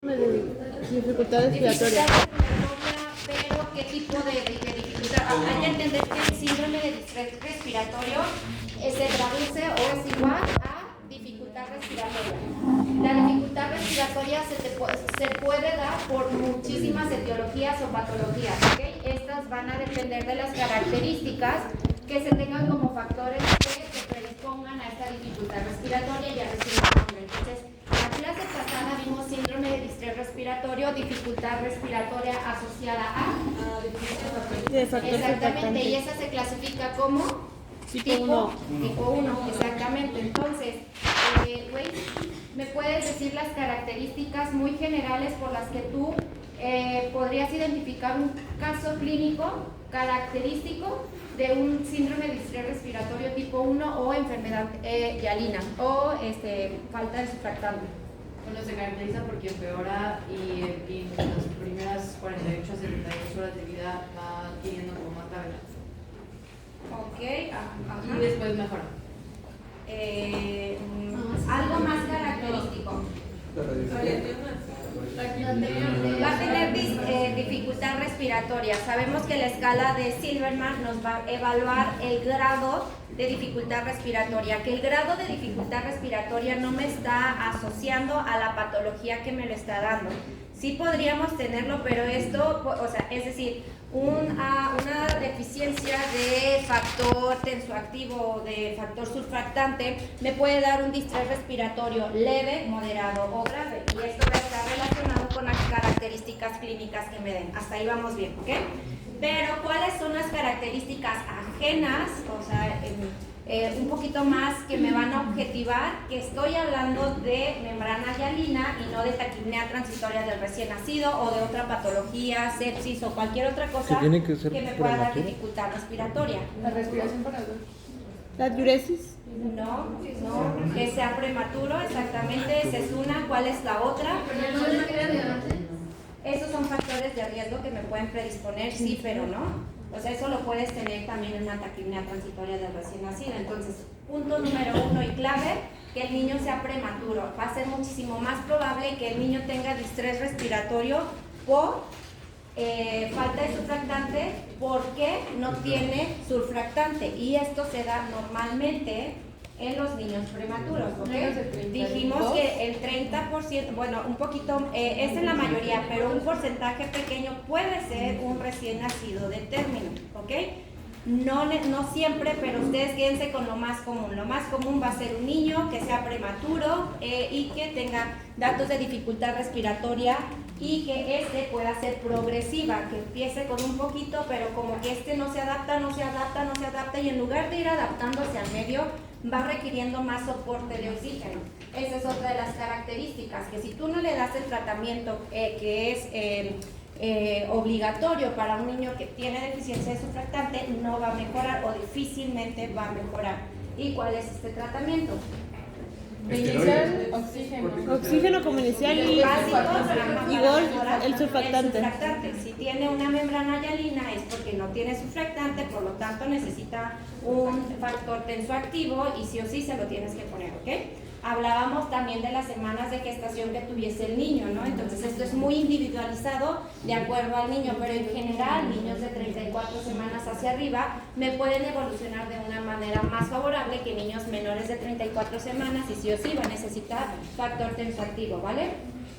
Dificultad respiratoria. Pero ¿qué tipo de dificultad? Hay que entender que el síndrome de distrés respiratorio se traduce o es igual a dificultad respiratoria. La dificultad respiratoria se puede dar por muchísimas etiologías o patologías, ¿okay? Estas van a depender de las características que se tengan como factores que se predispongan a esta dificultad respiratoria y a recibir el nombre. Entonces, la clase pasada vimos síndrome de distrés respiratorio, dificultad respiratoria asociada a exactamente, y esa se clasifica como tipo 1, exactamente. Entonces, ¿me puedes decir las características muy generales por las que tú podrías identificar un caso clínico característico de un síndrome de distrés respiratorio tipo 1 o enfermedad hialina o falta de surfactante? Bueno, se caracteriza porque empeora y en las primeras 48 a 72 horas de vida va adquiriendo como más gravedad. Ok, Y después mejora. Algo más característico. Va a tener dificultad respiratoria. Sabemos que la escala de Silverman nos va a evaluar el grado de dificultad respiratoria, que el grado de dificultad respiratoria no me está asociando a la patología que me lo está dando. Sí podríamos tenerlo, pero esto, o sea, es decir, una deficiencia de factor tensoactivo o de factor surfactante me puede dar un distrés respiratorio leve, moderado o grave, y esto va a estar relacionado con las características clínicas que me den. Hasta ahí vamos bien, ¿ok? Pero ¿cuáles son las características ajenas, o sea, un poquito más que me van a objetivar que estoy hablando de membrana hialina y no de taquipnea transitoria del recién nacido o de otra patología, sepsis o cualquier otra cosa que me pueda dar dificultad respiratoria? La respiración para adultos. La diuresis. No, que sea prematuro, exactamente, esa es una. ¿Cuál es la otra? Esos son factores de riesgo que me pueden predisponer, sí, pero no. O sea, eso lo puedes tener también en una taquipnea transitoria del recién nacido. Entonces, punto número 1 y clave, que el niño sea prematuro. Va a ser muchísimo más probable que el niño tenga distrés respiratorio por falta de surfactante, porque no tiene surfactante. Y esto se da normalmente en los niños prematuros, ¿ok? Dijimos que el 30%, bueno, un poquito, es en la mayoría, pero un porcentaje pequeño puede ser un recién nacido de término, ¿ok? No siempre, pero ustedes quédense con lo más común. Lo más común va a ser un niño que sea prematuro y que tenga datos de dificultad respiratoria y que pueda ser progresiva, que empiece con un poquito, pero como que no se adapta y en lugar de ir adaptándose al medio, va requiriendo más soporte de oxígeno. Esa es otra de las características, que si tú no le das el tratamiento que es obligatorio para un niño que tiene deficiencia de surfactante, no va a mejorar o difícilmente va a mejorar. ¿Y cuál es este tratamiento? Inicial, oxígeno como inicial y igual el surfactante. Si tiene una membrana hialina es porque no tiene surfactante, por lo tanto necesita un factor tensoactivo y sí o sí se lo tienes que poner, ¿ok? Hablábamos también de las semanas de gestación que tuviese el niño, ¿no? Entonces esto es muy individualizado de acuerdo al niño, pero en general niños de 34 semanas hacia arriba me pueden evolucionar de una manera más favorable que niños menores de 34 semanas y sí o sí va a necesitar factor tensoactivo, ¿vale?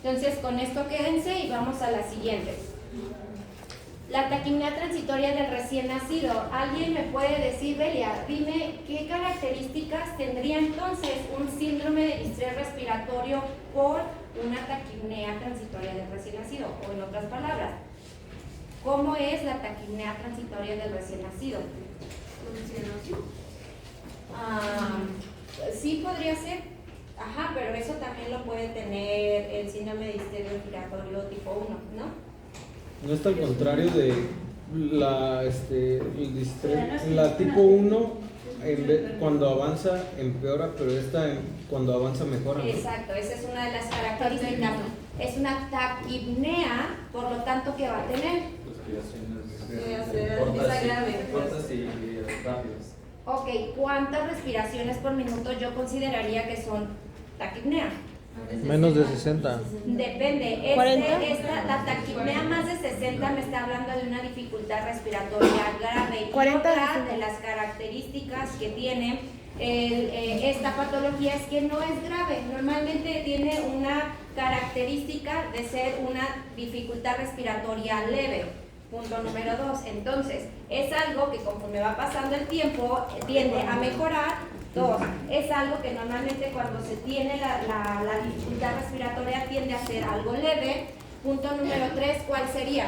Entonces con esto quédense y vamos a la siguiente. La taquipnea transitoria del recién nacido. ¿Alguien me puede decir, Belia, dime qué características tendría entonces un síndrome de distrés respiratorio por una taquipnea transitoria del recién nacido? O en otras palabras, ¿cómo es la taquipnea transitoria del recién nacido? Sí podría ser, pero eso también lo puede tener el síndrome de distrés respiratorio tipo 1, ¿no? No está al contrario de la tipo 1, cuando avanza empeora, pero cuando avanza mejora, ¿no? Exacto, esa es una de las características. Es una taquipnea, por lo tanto, ¿qué va a tener? Cortas y rápidas. Ok, ¿cuántas respiraciones por minuto yo consideraría que son taquipnea? Menos de 60. Depende. 40. La taquipnea más de 60 me está hablando de una dificultad respiratoria grave. Y 40. otra de las características que tiene esta patología es que no es grave. Normalmente tiene una característica de ser una dificultad respiratoria leve. Punto número 2. Entonces, es algo que conforme va pasando el tiempo tiende a mejorar. 2. Es algo que normalmente cuando se tiene la dificultad respiratoria tiende a ser algo leve. Punto número 3, ¿cuál sería?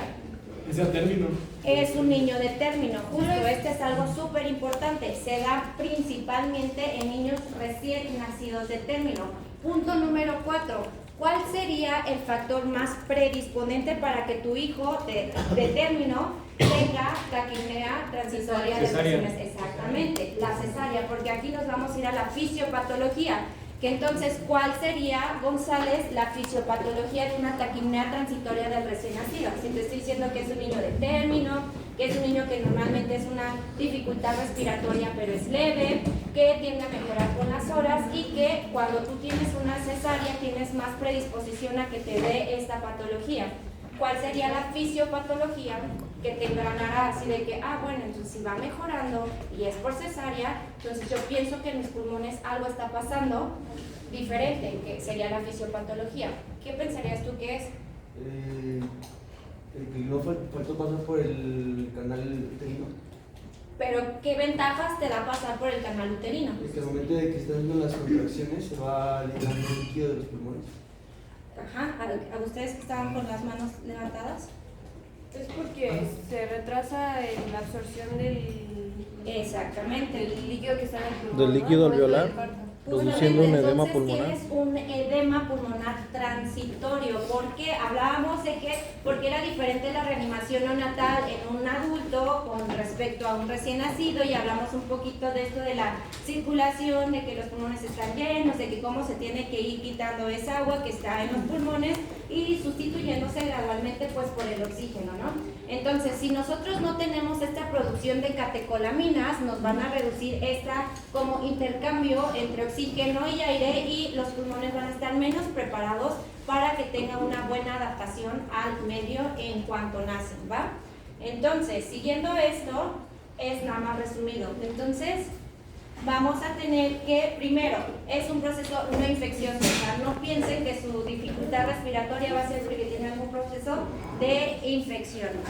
Es a término. Es un niño de término, justo. Este es algo súper importante. Se da principalmente en niños recién nacidos de término. Punto número 4. ¿Cuál sería el factor más predisponente para que tu hijo de término tenga taquipnea transitoria de lesiones? Exactamente, la cesárea, porque aquí nos vamos a ir a la fisiopatología. Que entonces, ¿cuál sería, González, la fisiopatología de una taquipnea transitoria del recién nacido? Si te estoy diciendo que es un niño de término, que es un niño que normalmente es una dificultad respiratoria pero es leve, que tiende a mejorar con las horas y que cuando tú tienes una cesárea tienes más predisposición a que te dé esta patología. ¿Cuál sería la fisiopatología que te engranará así de que, bueno, entonces si va mejorando y es por cesárea, entonces yo pienso que en mis pulmones algo está pasando diferente, que sería la fisiopatología? ¿Qué pensarías tú que es? El que no faltó pasar por el canal uterino. Pero, ¿qué ventajas te da pasar por el canal uterino? Porque al momento de que están haciendo las contracciones se va liberando el líquido de los pulmones. Ajá, ¿a ustedes que estaban con las manos levantadas? Es porque se retrasa la absorción del... Exactamente. El líquido que está en el pulmón. Del líquido alveolar, produciendo un edema entonces pulmonar. Tienes un edema pulmonar transitorio. ¿Por qué? Hablábamos de que porque era diferente la reanimación neonatal en un adulto con respecto a un recién nacido, y hablamos un poquito de esto de la circulación, de que los pulmones están llenos, de que cómo se tiene que ir quitando esa agua que está en los pulmones y sustituyéndose gradualmente pues por el oxígeno, ¿no? Entonces, si nosotros no tenemos esta producción de catecolaminas, nos van a reducir esta como intercambio entre oxígeno y aire y los pulmones van a estar menos preparados para que tenga una buena adaptación al medio en cuanto nacen, ¿va? Entonces, siguiendo esto, es nada más resumido. Entonces, vamos a tener que, primero, es un proceso, una infección, o sea, no piensen que su dificultad respiratoria va a ser porque tiene algún proceso de infección, ¿ok?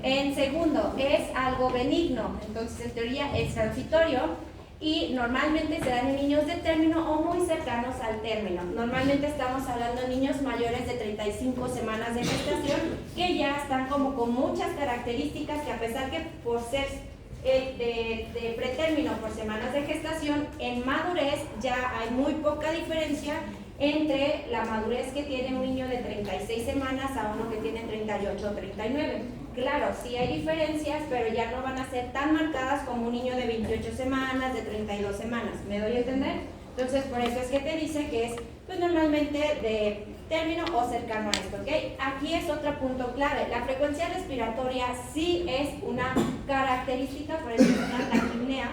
En segundo, es algo benigno, entonces en teoría es transitorio y normalmente se dan en niños de término o muy cercanos al término. Normalmente estamos hablando de niños mayores de 35 semanas de gestación que ya están como con muchas características que, a pesar que por ser de pretérmino por semanas de gestación, en madurez ya hay muy poca diferencia entre la madurez que tiene un niño de 36 semanas a uno que tiene 38 o 39. Claro, sí hay diferencias, pero ya no van a ser tan marcadas como un niño de 28 semanas, de 32 semanas. ¿Me doy a entender? Entonces, por eso es que te dice que es pues normalmente de término o cercano a esto, ¿ok? Aquí es otro punto clave. La frecuencia respiratoria sí es una característica, por eso es una taquipnea.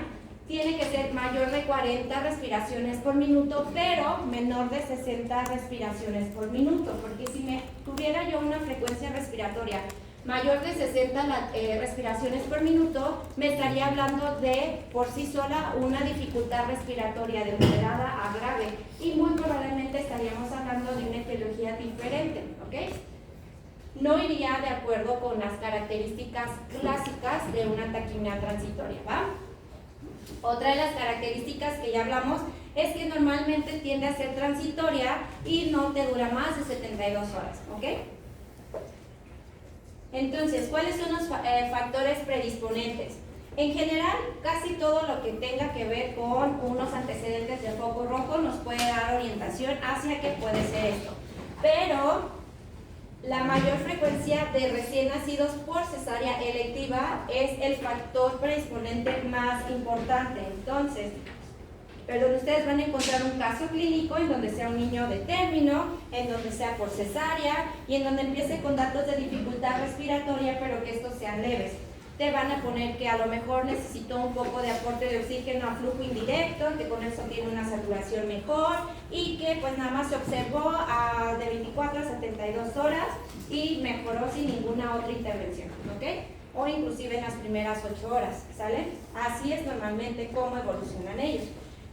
Tiene que ser mayor de 40 respiraciones por minuto, pero menor de 60 respiraciones por minuto, porque si me tuviera yo una frecuencia respiratoria mayor de 60 respiraciones por minuto, me estaría hablando de, por sí sola, una dificultad respiratoria de moderada a grave, y muy probablemente estaríamos hablando de una etiología diferente, ¿ok? No iría de acuerdo con las características clásicas de una taquipnea transitoria, ¿va? Otra de las características que ya hablamos es que normalmente tiende a ser transitoria y no te dura más de 72 horas, ¿ok? Entonces, ¿cuáles son los factores predisponentes? En general, casi todo lo que tenga que ver con unos antecedentes de foco rojo nos puede dar orientación hacia que puede ser esto. Pero la mayor frecuencia de recién nacidos por cesárea electiva es el factor predisponente más importante. Entonces, ustedes van a encontrar un caso clínico en donde sea un niño de término, en donde sea por cesárea y en donde empiece con datos de dificultad respiratoria, pero que estos sean leves. te van a poner que a lo mejor necesitó un poco de aporte de oxígeno a flujo indirecto, que con eso tiene una saturación mejor y que pues nada más se observó de 24 a 72 horas y mejoró sin ninguna otra intervención, ¿ok? O inclusive en las primeras 8 horas, ¿sale? Así es normalmente cómo evolucionan ellos.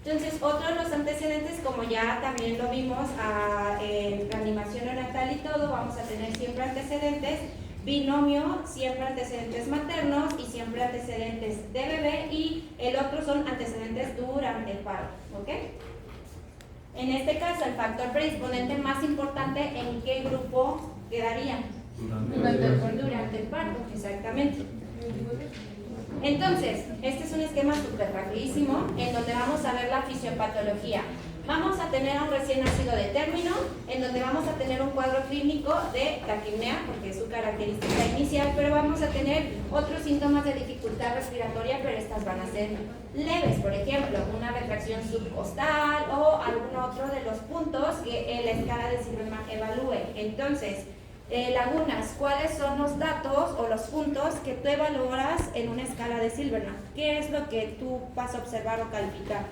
Entonces, otro de los antecedentes, como ya también lo vimos en reanimación neonatal y todo, vamos a tener siempre antecedentes binomio, siempre antecedentes maternos y siempre antecedentes de bebé, y el otro son antecedentes durante el parto, ¿ok? En este caso, el factor predisponente más importante, ¿en qué grupo quedaría? Durante el parto, exactamente. Entonces, este es un esquema súper rapidísimo en donde vamos a ver la fisiopatología. Vamos a tener a un recién nacido de término, en donde vamos a tener un cuadro clínico de taquipnea, porque es su característica inicial, pero vamos a tener otros síntomas de dificultad respiratoria, pero estas van a ser leves, por ejemplo, una retracción subcostal o algún otro de los puntos que la escala de Silverman evalúe. Entonces, Lagunas, ¿cuáles son los datos o los puntos que tú evaluarás en una escala de Silverman? ¿Qué es lo que tú vas a observar o calificar?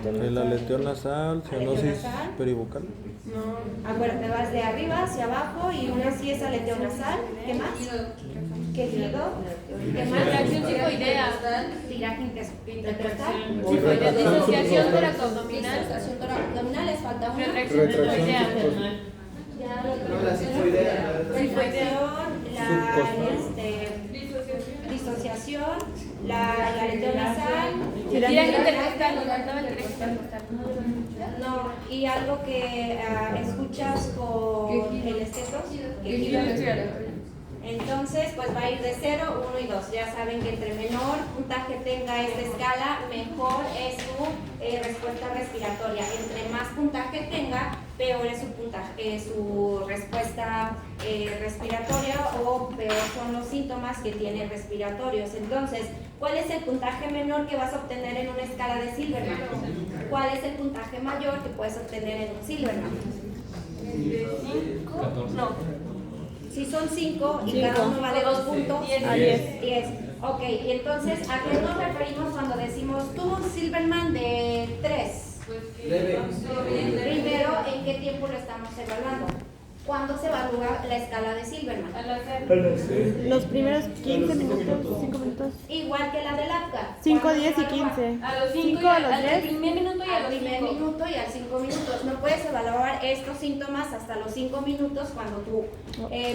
El aleteo nasal, cianosis peribucal. No. Acuérdate, vas de arriba hacia abajo y una sí es aleteo nasal. ¿Qué más? Quejido. ¿Qué más? Reacción psicoidea. Tiraje intercostal. Psicoidea. Disociación toracoabdominal. Disociación toracoabdominal. Les falta una. Retracción psicoidea. No, la psicoidea. Disociación, la aleteo nasal. Tiraje intercostal. No, y algo que escuchas con el esteto. Entonces, pues va a ir de 0, 1 y 2. Ya saben que entre menor puntaje tenga esta escala, mejor es su respuesta respiratoria. Entre más puntaje tenga, peor es su puntaje, su respuesta respiratoria, o peor son los síntomas que tiene respiratorios. Entonces, ¿cuál es el puntaje menor que vas a obtener en una escala de Silverman? ¿Cuál es el puntaje mayor que puedes obtener en un Silverman? 5. No. Si son 5 y cada uno vale 2 puntos, 10. Ok, y entonces, ¿a qué nos referimos cuando decimos tú Silverman de 3? Leve. Primero, ¿en qué tiempo lo estamos evaluando? ¿Cuándo se evalúa la escala de Silverman? Los primeros 15 minutos, 5 minutos. Igual que la del APGAR. 5, 10 y 15. A los 5 5 a los al 10. primer minuto y a Al los primer 5. minuto y al 5 minutos. No puedes evaluar estos síntomas hasta los 5 minutos, cuando tu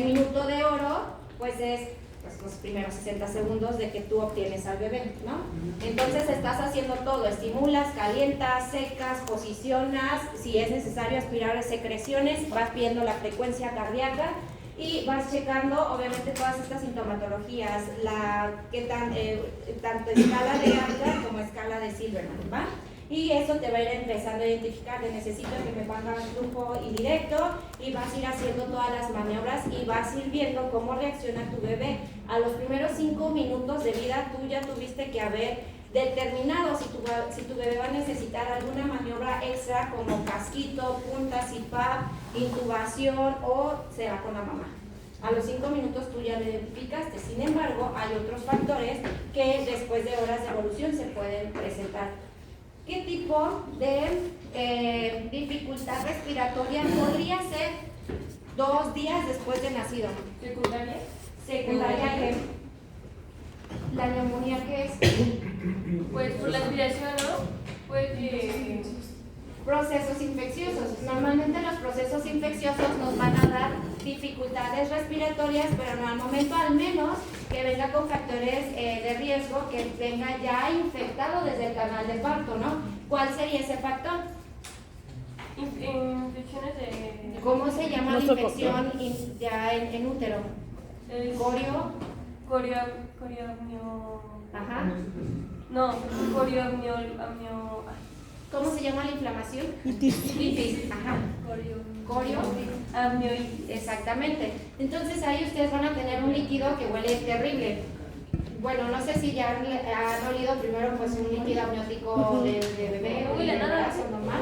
minuto de oro pues es los primeros 60 segundos de que tú obtienes al bebé, ¿no? Entonces estás haciendo todo, estimulas, calientas, secas, posicionas, si es necesario aspirar secreciones, vas viendo la frecuencia cardíaca y vas checando obviamente todas estas sintomatologías, tanto escala de APGAR como escala de Silverman, ¿va? Y eso te va a ir empezando a identificar, necesito que me pongan flujo indirecto, y vas a ir haciendo todas las maniobras y vas a ir viendo cómo reacciona tu bebé. A los primeros 5 minutos de vida tú ya tuviste que haber determinado si tu bebé va a necesitar alguna maniobra extra como casquito, punta, CPAP, intubación, o se va con la mamá. A los 5 minutos tú ya lo identificaste. Sin embargo, hay otros factores que después de horas de evolución se pueden presentar. ¿Qué tipo de dificultad respiratoria podría ser 2 días después de nacido? ¿Secundaria? Secundaria, ¿qué? ¿La neumonía qué es? Pues por la aspiración, ¿no? Pues Procesos infecciosos. Normalmente los procesos infecciosos nos van a dar dificultades respiratorias, pero no al momento, al menos que venga con factores de riesgo, que venga ya infectado desde el canal de parto, ¿no? ¿Cuál sería ese factor? infecciones de... ¿Cómo se llama la infección ya en útero? Coriomio... Ajá. No, coriomio... ¿Cómo se llama la inflamación? Itis. Ajá. Corio. Amioitis. Exactamente. Entonces ahí ustedes van a tener un líquido que huele terrible. Bueno, no sé si ya han olido primero pues un líquido amniótico de bebé o de embarazo normal.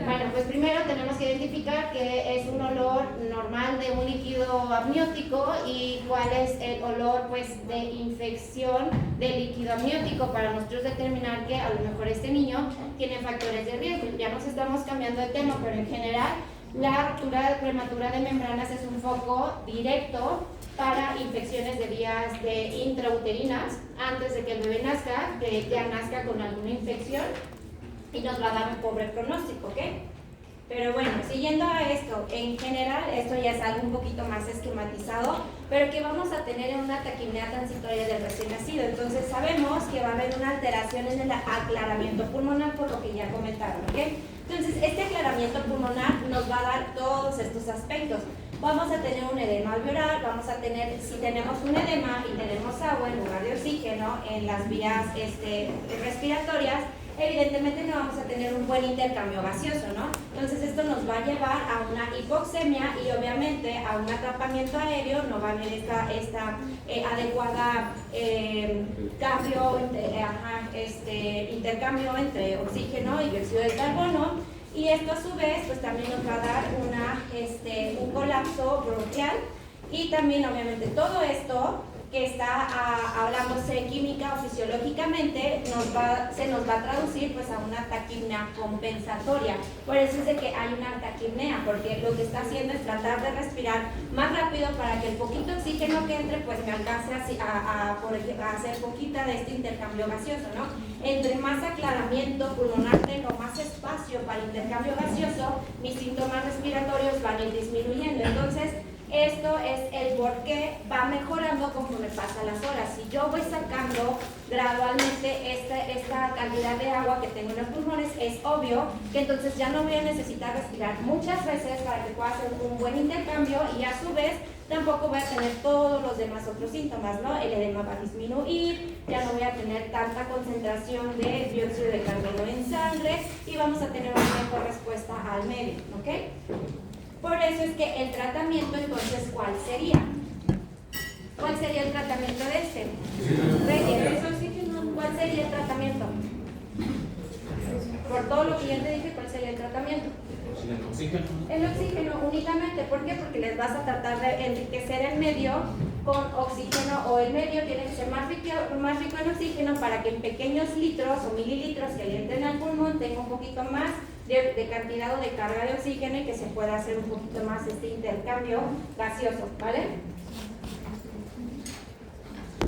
Bueno, pues primero tenemos que identificar que es un olor normal de un líquido amniótico y cuál es el olor pues de infección del líquido amniótico para nosotros determinar que a lo mejor este niño tiene factores de riesgo. Ya nos estamos cambiando de tema, pero en general la ruptura prematura de membranas es un foco directo para infecciones de vías intrauterinas antes de que el bebé nazca, que ya nazca con alguna infección y nos va a dar un pobre pronóstico, ¿ok? Pero bueno, siguiendo a esto, en general, esto ya es algo un poquito más esquematizado, pero que vamos a tener en una taquipnea transitoria del recién nacido. Entonces sabemos que va a haber una alteración en el aclaramiento pulmonar, por lo que ya comentaron, ¿ok? Entonces, este aclaramiento pulmonar nos va a dar todos estos aspectos. Vamos a tener un edema alveolar, vamos a tener, si tenemos un edema y tenemos agua en lugar de oxígeno en las vías respiratorias, evidentemente no vamos a tener un buen intercambio gaseoso, ¿no? Entonces esto nos va a llevar a una hipoxemia y obviamente a un atrapamiento aéreo, no va a haber esta adecuada intercambio entre oxígeno y dióxido de carbono, y esto a su vez pues también nos va a dar un colapso bronquial, y también obviamente todo esto que está hablándose química o fisiológicamente se nos va a traducir pues a una taquipnea compensatoria. Por eso es de que hay una taquipnea, porque lo que está haciendo es tratar de respirar más rápido para que el poquito oxígeno que entre pues me alcance a hacer poquita de este intercambio gaseoso, ¿no? Entre más aclaramiento pulmonar tengo, más espacio para intercambio gaseoso, mis síntomas respiratorios van a ir disminuyendo. Entonces esto es el por qué va mejorando conforme pasan las horas. Si yo voy sacando gradualmente esta cantidad de agua que tengo en los pulmones, es obvio que entonces ya no voy a necesitar respirar muchas veces para que pueda hacer un buen intercambio, y a su vez tampoco voy a tener todos los demás otros síntomas, ¿no? El edema va a disminuir, ya no voy a tener tanta concentración de dióxido de carbono en sangre y vamos a tener una mejor respuesta al medio, ¿ok? Por eso es que el tratamiento, entonces, ¿cuál sería? ¿Cuál sería el tratamiento de este? ¿Cuál sería el tratamiento? Por todo lo que ya te dije, ¿cuál sería el tratamiento? Oxígeno. El oxígeno únicamente. ¿Por qué? Porque les vas a tratar de enriquecer el medio con oxígeno, o el medio tiene que ser más rico en oxígeno para que en pequeños litros o mililitros que le entren al pulmón tenga un poquito más de cantidad o de carga de oxígeno y que se pueda hacer un poquito más este intercambio gaseoso, ¿vale?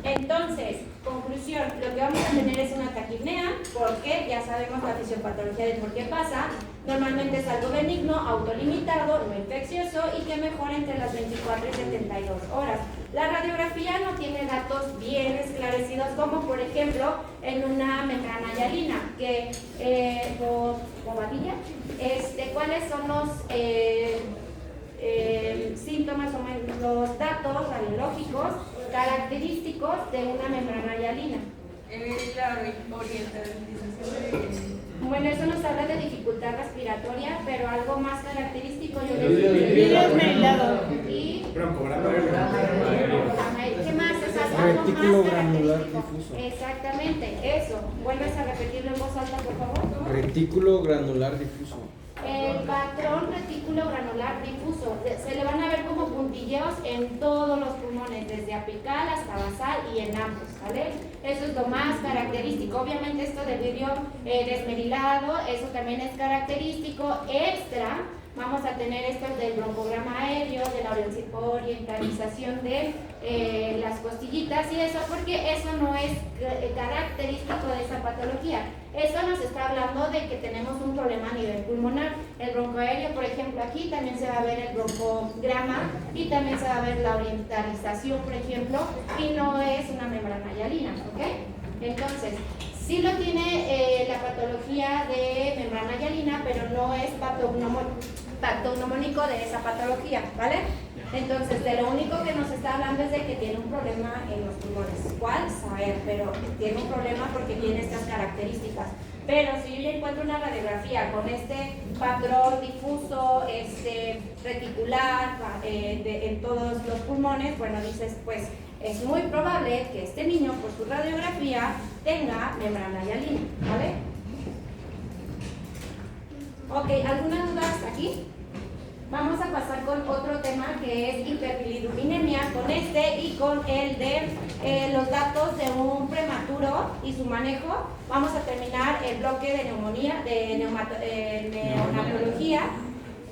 Entonces, conclusión, lo que vamos a tener es una taquipnea, porque ya sabemos la fisiopatología de por qué pasa. Normalmente es algo benigno, autolimitado, no infeccioso y que mejora entre las 24 y 72 horas. La radiografía no tiene datos bien esclarecidos, como por ejemplo en una membrana hialina, que ¿cuáles son los síntomas o los datos radiológicos característicos de una membrana hialina? La orientalización de... Bueno, eso nos habla de dificultad respiratoria, pero algo más característico yo les Vidrio esmerilado. y ¿qué más? Retículo granular difuso. Exactamente, eso. ¿Vuelves a repetirlo en voz alta, por favor? Retículo granular difuso. El patrón retículo granular difuso, se le van a ver como puntilleos en todos los pulmones, desde apical hasta basal y en ambos, ¿vale? Eso es lo más característico. Obviamente esto del vidrio desmerilado, eso también es característico. Extra, vamos a tener esto del broncograma aéreo, de la orientalización de las costillitas y eso, porque eso no es característico de esa patología. Eso nos está hablando de que tenemos un problema a nivel pulmonar. El broncoaéreo, por ejemplo, aquí también se va a ver el broncograma y también se va a ver la orientalización, por ejemplo, y no es una membrana hialina, ¿ok? Entonces, sí lo tiene la patología de membrana hialina, pero no es patognomónico de esa patología, ¿vale? Entonces, de lo único que nos está hablando es de que tiene un problema en los pulmones. ¿Cuál? Saber, pero tiene un problema porque tiene estas características. Pero si yo ya encuentro una radiografía con este patrón difuso, reticular, en todos los pulmones, bueno, dices, pues es muy probable que este niño, por su radiografía, tenga membrana hialina, ¿vale? Ok, ¿alguna duda hasta aquí? Vamos a pasar con otro tema que es hiperbilirubinemia, con este y con el de los datos de un prematuro y su manejo. Vamos a terminar el bloque de neumonía, de neonatología.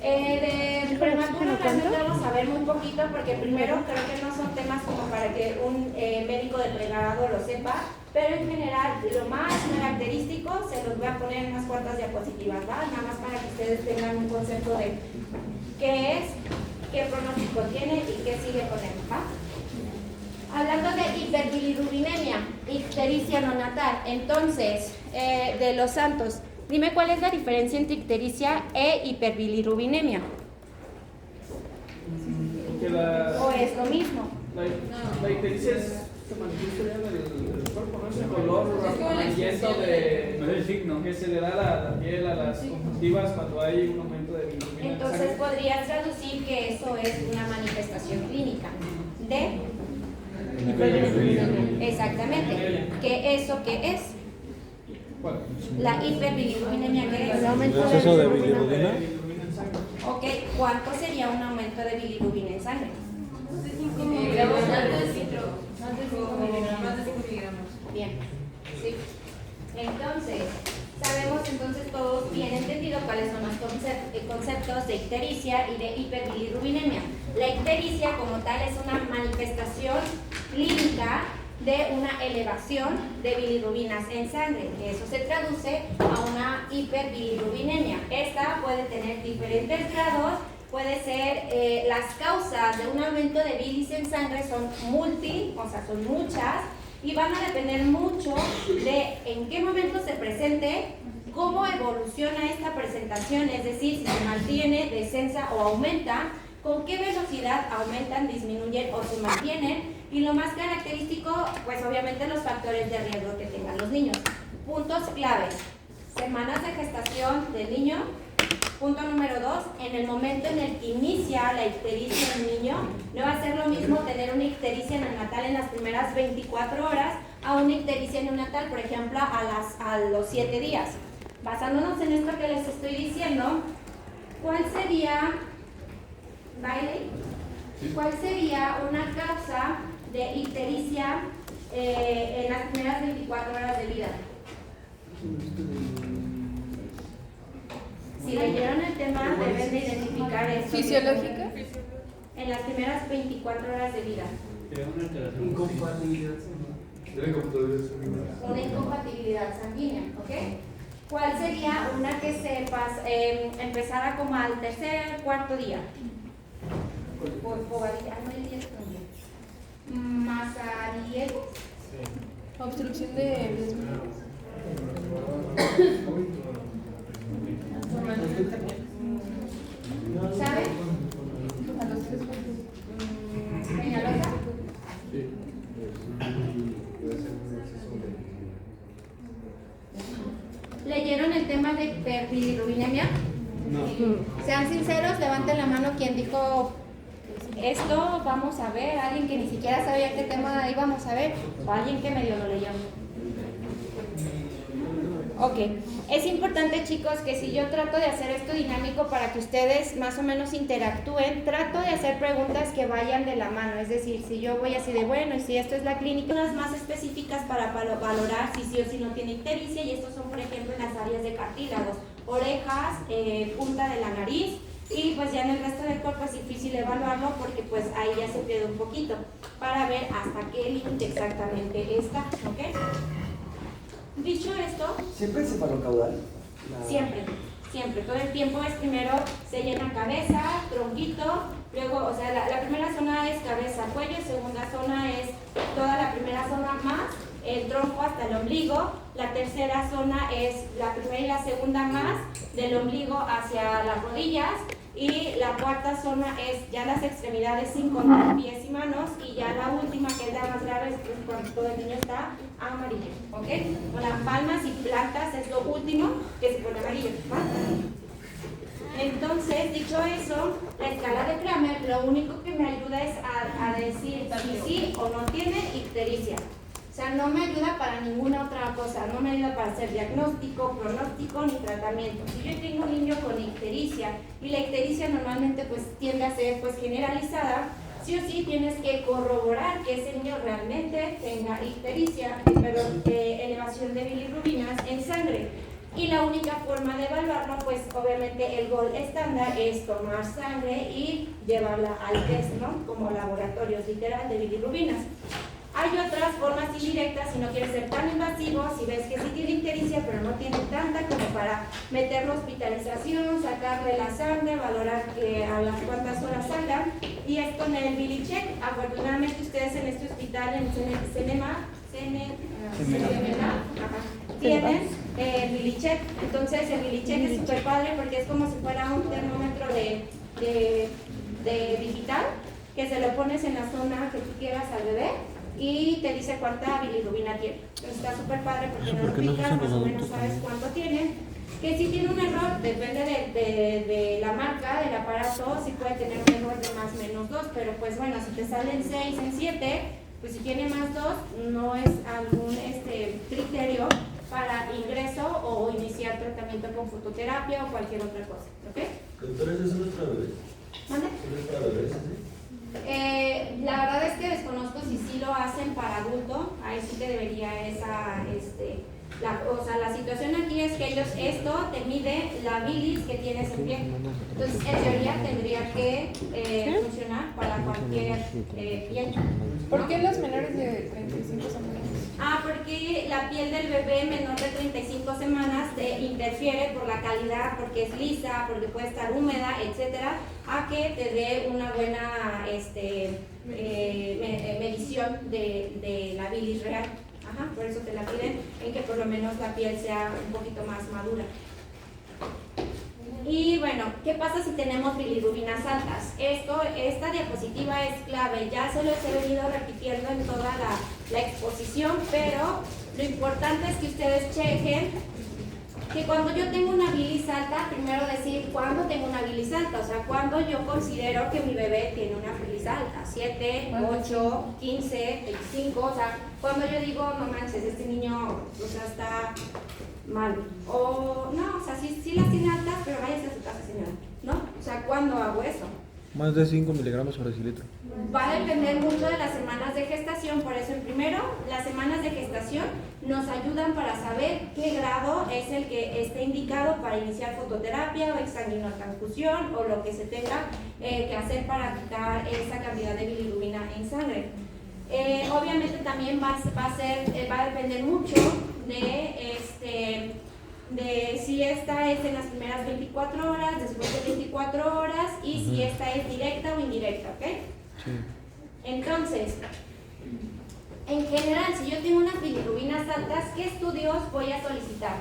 Del prematuro realmente vamos a ver muy poquito porque primero creo que no son temas como para que un médico de pregrado lo sepa, pero en general lo más característico se los voy a poner en unas cuantas diapositivas, ¿va? Nada más para que ustedes tengan un concepto de qué es, qué pronóstico tiene y qué sigue con él, ¿va? Hablando de hiperbilirubinemia, ictericia neonatal, entonces, de los santos, dime cuál es la diferencia entre ictericia e hiperbilirubinemia. ¿O es lo mismo? La ictericia se manifiesta ya en el cuerpo, ¿no? Es el color amarillento que se le da a la piel, a las conjuntivas cuando hay un aumento de bilirrubina. Entonces podrías traducir que eso es una manifestación clínica de hiperbilirubinemia. Exactamente. ¿Qué eso qué es? La hiperbilirubinemia, ¿qué es? ¿Exceso de bilirrubina? Ok, ¿cuánto sería un aumento de bilirrubina en sangre? Más de 5 miligramos. Bien, sí. Entonces, sabemos entonces todos bien entendido cuáles son los conceptos de ictericia y de hiperbilirubinemia. La ictericia como tal es una manifestación clínica de una elevación de bilirrubinas en sangre, que eso se traduce a una hiperbilirubinemia. Esta puede tener diferentes grados, puede ser, las causas de un aumento de bilis en sangre son son muchas, y van a depender mucho de en qué momento se presente, cómo evoluciona esta presentación, es decir, si se mantiene, descensa o aumenta, con qué velocidad aumentan, disminuyen o se mantienen, y lo más característico, pues obviamente los factores de riesgo que tengan los niños. Puntos claves: semanas de gestación del niño. Punto número 2, en el momento en el que inicia la ictericia en el niño, no va a ser lo mismo tener una ictericia neonatal en las primeras 24 horas a una ictericia neonatal, por ejemplo, a los 7 días. Basándonos en esto que les estoy diciendo, ¿cuál sería, Bailey? ¿Cuál sería una causa de ictericia en las primeras 24 horas de vida? Si leyeron el tema, deben de identificar esto. ¿Fisiológica? En las primeras 24 horas de vida. Una incompatibilidad sanguínea, ¿ok? ¿Cuál sería una que se empezara como al tercer, cuarto día? ¿Mazariegos? Obstrucción de... ¿Sabe? ¿Peñalosa? ¿Leyeron el tema de hiperbilirubinemia? No. Sean sinceros, levanten la mano quien dijo esto, vamos a ver, alguien que ni siquiera sabía qué tema íbamos a ver, o alguien que medio lo leyó. Ok, es importante, chicos, que si yo trato de hacer esto dinámico para que ustedes más o menos interactúen, trato de hacer preguntas que vayan de la mano, es decir, si yo voy así de bueno, y si esto es la clínica, unas más específicas para valorar si sí o si no tiene ictericia, y estos son, por ejemplo, en las áreas de cartílagos, orejas, punta de la nariz, y pues ya en el resto del cuerpo es difícil evaluarlo porque pues ahí ya se pierde un poquito para ver hasta qué límite exactamente está, ¿ok? Dicho esto, ¿Siempre es cefalocaudal? Siempre, todo el tiempo es primero se llena cabeza, tronquito, luego, o sea, la primera zona es cabeza, cuello, segunda zona es toda la primera zona más el tronco hasta el ombligo, la tercera zona es la primera y la segunda más del ombligo hacia las rodillas, y la cuarta zona es ya las extremidades sin contar pies y manos, y ya la última, que es la más grave, es cuando todo el niño está amarillo, ¿ok? Con las palmas y plantas es lo último que se pone amarillo, ¿va? Entonces, dicho eso, la escala de Kramer lo único que me ayuda es a decir si sí o no tiene ictericia. sea, no me ayuda para ninguna otra cosa, no me ayuda para hacer diagnóstico, pronóstico ni tratamiento. Si yo tengo un niño con ictericia y la ictericia normalmente pues tiende a ser pues generalizada, sí o sí tienes que corroborar que ese niño realmente tenga ictericia, elevación de bilirrubinas en sangre. Y la única forma de evaluarlo, pues obviamente el gol estándar es tomar sangre y llevarla al test, ¿no? Como laboratorios literal de bilirrubinas. Hay otras formas indirectas, si no quieres ser tan invasivo, si ves que sí tiene ictericia, pero no tiene tanta como para meter la hospitalización, sacarle la sangre, valorar que a las cuantas horas salgan, y es con el BiliCheck. Afortunadamente ustedes en este hospital, en CENEMA, tienen el BiliCheck. Entonces el BiliCheck es súper padre porque es como si fuera un termómetro de digital, que se lo pones en la zona que tú quieras al bebé y te dice cuánta bilirrubina tiene. Entonces está súper padre porque no lo picas, más o menos sabes cuánto tiene. Que si tiene un error, depende de la marca, del aparato, si puede tener un error de más o menos 2, pero pues bueno, si te salen 6 en 7, pues si tiene más 2, no es algún criterio para ingreso o iniciar tratamiento con fototerapia o cualquier otra cosa, ¿ok? Doctora, ¿eso es para bebés? ¿Mande? ¿Eso es para bebés? La verdad es que desconozco si sí lo hacen para adulto, ahí sí te debería la situación aquí es que ellos, esto te mide la bilis que tienes en pie, entonces en teoría tendría que funcionar para cualquier piel. ¿Por qué los menores de 35 semanas? Porque la piel del bebé menor de 35 semanas interfiere por la calidad, porque es lisa, porque puede estar húmeda, etcétera, a que te dé una buena medición de la bilis real. Ajá, por eso te la piden, en que por lo menos la piel sea un poquito más madura. Y bueno, ¿qué pasa si tenemos bilirrubinas altas? Esta diapositiva es clave, ya se los he venido repitiendo en toda la exposición, pero lo importante es que ustedes chequen que cuando yo tengo una bilis alta, primero decir cuándo tengo una bilis alta, o sea, cuándo yo considero que mi bebé tiene una bilis alta, 7, 8, 15, 25, o sea, cuando yo digo, no manches, este niño, o sea, está mal, o no, o sea, sí las tiene altas, pero váyase a su casa, señora, ¿no? O sea, ¿cuándo hago eso? Más de 5 miligramos por decilitro. Va a depender mucho de las semanas de gestación, por eso primero las semanas de gestación nos ayudan para saber qué grado es el que esté indicado para iniciar fototerapia o exsanguinotransfusión o lo que se tenga que hacer para quitar esa cantidad de bilirrubina en sangre. Obviamente también va a depender mucho de si esta es en las primeras 24 horas, después de 24 horas y si esta es directa o indirecta, ¿ok? Sí. Entonces, en general, si yo tengo unas bilirrubinas altas, ¿qué estudios voy a solicitar?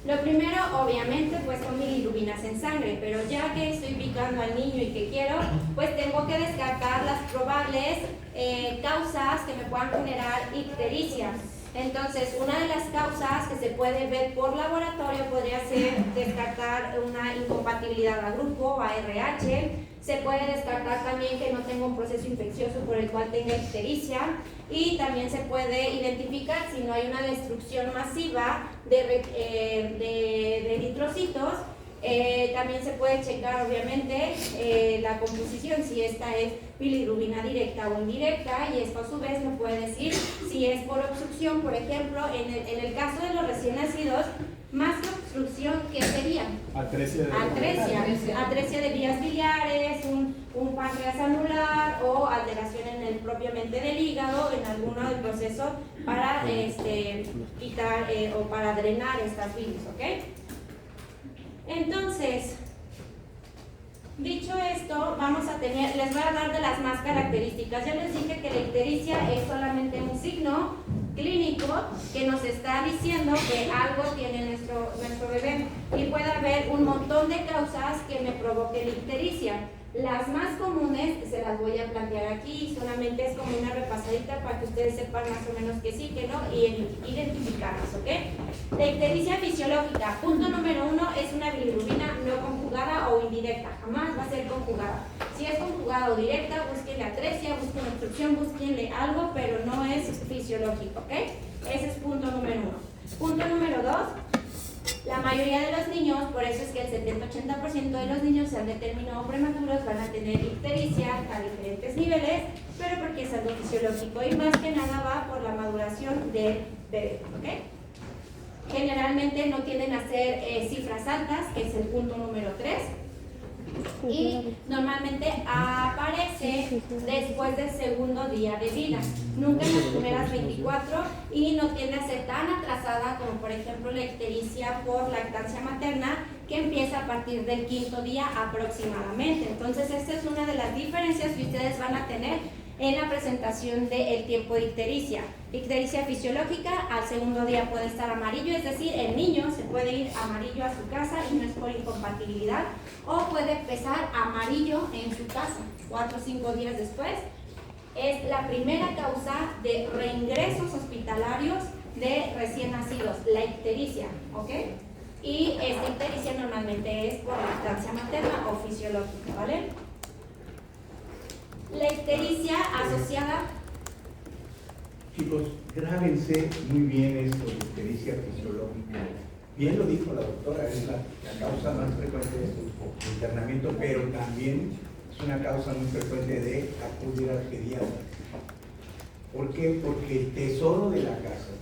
Lo primero, obviamente, pues son bilirrubinas en sangre, pero ya que estoy picando al niño y que quiero, pues tengo que descartar las probables causas que me puedan generar ictericia. Entonces, una de las causas que se puede ver por laboratorio podría ser descartar una incompatibilidad a grupo, a RH. Se puede descartar también que no tenga un proceso infeccioso por el cual tenga ictericia. Y también se puede identificar si no hay una destrucción masiva de eritrocitos. También se puede checar, obviamente, la composición, si esta es bilirrubina directa o indirecta, y esto a su vez me puede decir si es por obstrucción, por ejemplo, en el caso de los recién nacidos, más que obstrucción, ¿qué sería? Atresia de vías biliares, un páncreas anular o alteración en el propiamente del hígado, en alguno del proceso para quitar o para drenar estas bilis, ¿ok? Entonces, dicho esto, vamos a tener, les voy a hablar de las más características. Ya les dije que la ictericia es solamente un signo clínico que nos está diciendo que algo tiene nuestro bebé, y puede haber un montón de causas que me provoquen la ictericia. Las más comunes se las voy a plantear aquí, solamente es como una repasadita para que ustedes sepan más o menos que sí, que no, y identificarlas, ¿ok? La ictericia fisiológica, punto número 1, es una bilirrubina no conjugada o indirecta, jamás va a ser conjugada. Si es conjugada o directa, búsquenle atresia, busquen obstrucción, búsquenle algo, pero no es fisiológico, ¿ok? Ese es punto número 1. Punto número 2. La mayoría de los niños, por eso es que el 70-80% de los niños se han determinado prematuros, van a tener ictericia a diferentes niveles, pero porque es algo fisiológico y más que nada va por la maduración del bebé, ¿ok? Generalmente no tienden a ser cifras altas, que es el punto número 3. Y normalmente aparece después del segundo día de vida, nunca en las primeras 24, y no tiende a ser tan atrasada como por ejemplo la ictericia por lactancia materna, que empieza a partir del 5.º día aproximadamente. Entonces esta es una de las diferencias que ustedes van a tener en la presentación del tiempo de ictericia. Ictericia fisiológica, al segundo día puede estar amarillo, es decir, el niño se puede ir amarillo a su casa y no es por incompatibilidad, o puede empezar amarillo en su casa 4 o 5 días después. Es la primera causa de reingresos hospitalarios de recién nacidos, la ictericia, ¿ok? Y esta ictericia normalmente es por lactancia materna o fisiológica, ¿vale? La ictericia asociada. Chicos, grábense muy bien esto de ictericia fisiológica. Bien lo dijo la doctora, es la causa más frecuente de internamiento, pero también es una causa muy frecuente de acudir al pediatra. ¿Por qué? Porque el tesoro de la casa,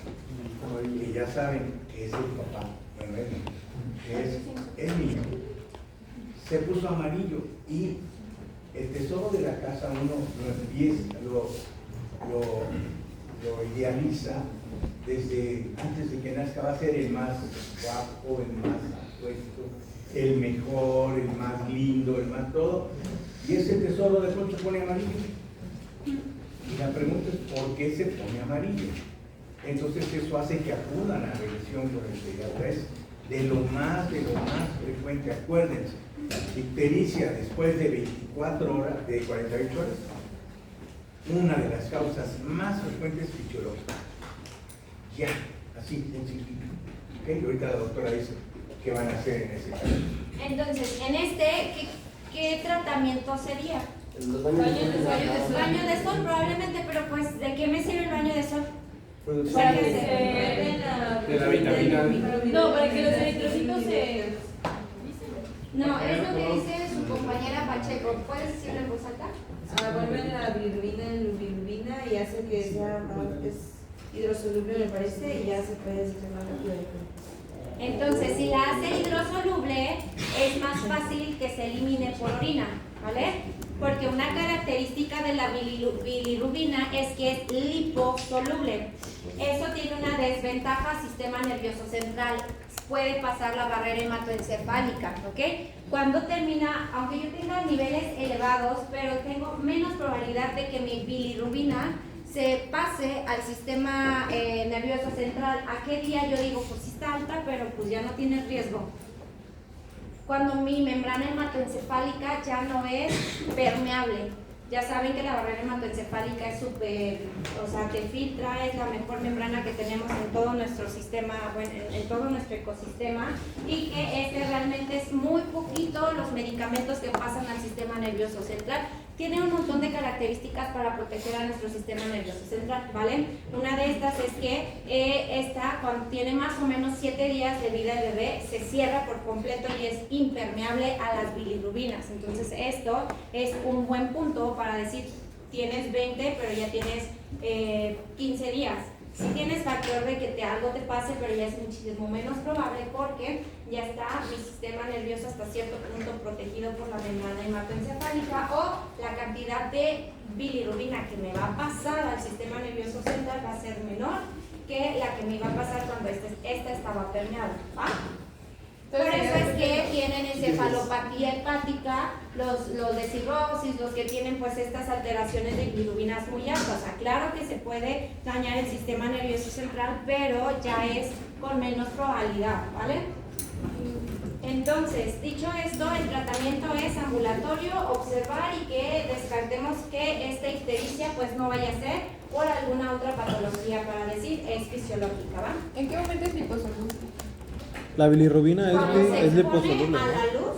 que ya saben que es el papá, bueno, es el niño, se puso amarillo y el tesoro de la casa uno lo empieza, lo idealiza desde antes de que nazca. Va a ser el más guapo, el más apuesto, el mejor, el más lindo, el más todo. Y ese tesoro de pronto se pone amarillo. Y la pregunta es ¿por qué se pone amarillo? Entonces eso hace que acudan a revisión con el pediatra. Es de lo más frecuente. Acuérdense, ictericia después de 24 horas, de 48 horas, una de las causas más frecuentes fisiológicas. Ya, así, sencillito. ¿Okay? Y ahorita la doctora dice qué van a hacer en ese caso. Entonces, en ¿qué tratamiento sería? Los baños Baño de sol probablemente, pero pues, ¿de qué me sirve el baño de sol? Para que se De la vitamina. No, para que los eritrocitos se... No, es lo que dice su compañera Pacheco. ¿Puedes decirlo en voz alta? Vuelven la bilirrubina en bilirrubina y hace que sea es hidrosoluble, me parece, y ya se puede desechar más rápido. Entonces, si la hace hidrosoluble, es más fácil que se elimine por orina, ¿vale? Porque una característica de la bilirrubina es que es liposoluble. Eso tiene una desventaja al sistema nervioso central. Puede pasar la barrera hematoencefálica, ¿ok? Cuando termina, aunque yo tenga niveles elevados, pero tengo menos probabilidad de que mi bilirrubina se pase al sistema nervioso central. ¿A qué día yo digo? Pues sí está alta, pero pues ya no tiene riesgo. Cuando mi membrana hematoencefálica ya no es permeable. Ya saben que la barrera hematoencefálica es súper, o sea, que filtra, es la mejor membrana que tenemos en todo nuestro sistema, bueno, en todo nuestro ecosistema, y que realmente es muy poquito los medicamentos que pasan al sistema nervioso central. Tiene un montón de características para proteger a nuestro sistema nervioso central, ¿vale? Una de estas es que esta, cuando tiene más o menos 7 días de vida el bebé, se cierra por completo y es impermeable a las bilirrubinas. Entonces esto es un buen punto para decir, tienes 20, pero ya tienes 15 días. Si tienes factor de que algo te pase, pero ya es muchísimo menos probable porque ya está mi sistema nervioso hasta cierto punto protegido por la membrana hematoencefálica, o la cantidad de bilirrubina que me va a pasar al sistema nervioso central va a ser menor que la que me iba a pasar cuando esta estaba permeable, ¿va? Por eso es que tienen encefalopatía hepática, los de cirrosis, los que tienen pues estas alteraciones de bilirrubinas muy altas. O sea, claro que se puede dañar el sistema nervioso central, pero ya es con menos probabilidad, ¿vale? Entonces, dicho esto, el tratamiento es ambulatorio, observar y que descartemos que esta ictericia pues no vaya a ser por alguna otra patología, para decir es fisiológica, ¿va? ¿En qué momento es liposoluble? La bilirrubina Cuando es se liposoluble, pone a ¿no? la luz,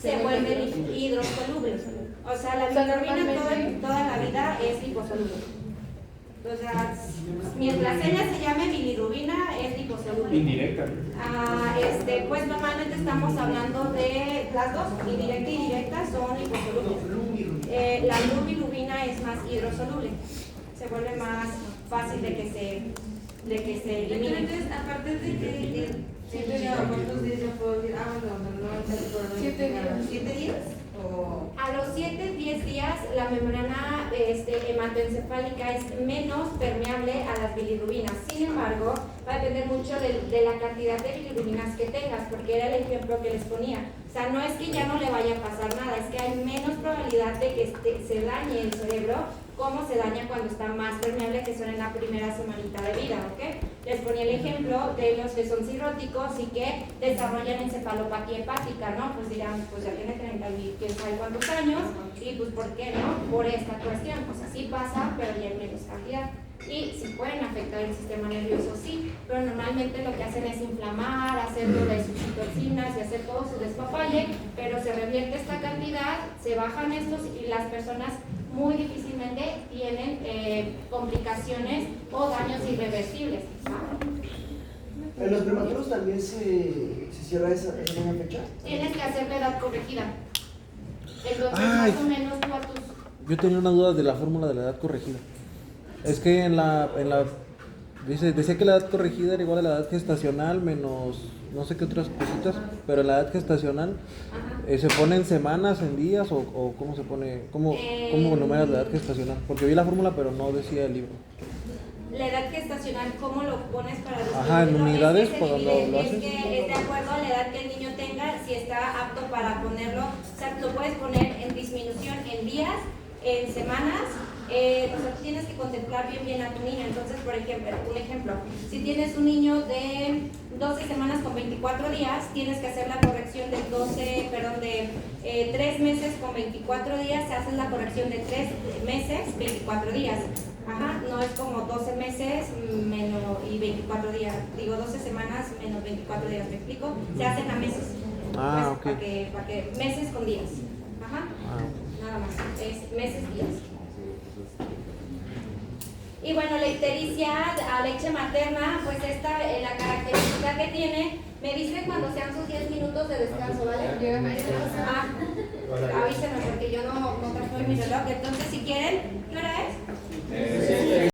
se vuelve hidrosoluble. O sea, sea, la bilirrubina toda la vida es liposoluble. O sea, mientras ella se llame bilirrubina, es liposoluble. Indirecta. Pues normalmente estamos hablando de las dos, indirecta y directa, son liposolubles. La bilirrubina es más hidrosoluble, se vuelve más fácil de que se elimine. Entonces, aparte de que ¿cuántos días yo puedo decir? No, 7 días. 7 días. A los 7-10 días la membrana hematoencefálica es menos permeable a las bilirrubinas. Sin embargo, va a depender mucho de la cantidad de bilirrubinas que tengas, porque era el ejemplo que les ponía. O sea, no es que ya no le vaya a pasar nada, es que hay menos probabilidad de que se dañe el cerebro, como se daña cuando está más permeable, que son en la primera semanita de vida, ¿ok? Les ponía el ejemplo de los que son cirróticos y que desarrollan encefalopatía hepática, ¿no? Pues dirán, pues ya tiene 30 y quién sabe cuántos años, y pues ¿por qué no? Por esta cuestión, pues así pasa, pero ya en menos cantidad. Y si pueden afectar el sistema nervioso, sí, pero normalmente lo que hacen es inflamar, hacerlo de sus toxinas y hacer todo su despapalle, pero se revierte esta cantidad, se bajan estos y las personas muy difícilmente tienen complicaciones o daños irreversibles. ¿En los prematuros también se cierra esa misma fecha? Tienes que hacer la edad corregida. Entonces, Ay. más o menos tú a tus... Yo tenía una duda de la fórmula de la edad corregida. Es que decía que la edad corregida era igual a la edad gestacional menos no sé qué otras cositas, pero la edad gestacional se pone en semanas, en días o cómo se pone, cómo numeras la edad gestacional, porque vi la fórmula pero no decía el libro. La edad gestacional, ¿cómo lo pones para Ajá, en unidades, cuando lo es haces. que es de acuerdo a la edad que el niño tenga, si está apto para ponerlo, o sea, lo puedes poner en disminución en días, en semanas. O sea, tienes que contemplar bien a tu niño. Entonces, por ejemplo, un ejemplo, si tienes un niño de 12 semanas con 24 días, tienes que hacer la corrección de 3 meses con 24 días, se hace la corrección de 3 meses, 24 días. Ajá, no es como 12 meses menos y 24 días, digo 12 semanas menos 24 días, ¿me explico? Se hacen a meses. Ah, Pues, ok. para que meses con días. Ajá, nada más, es meses, días. Y bueno, la ictericia a leche materna, pues esta, la característica que tiene, me dicen cuando sean sus 10 minutos de descanso, ¿vale? Avísenme porque yo no trajo mi reloj. Entonces, si quieren, ¿qué hora es?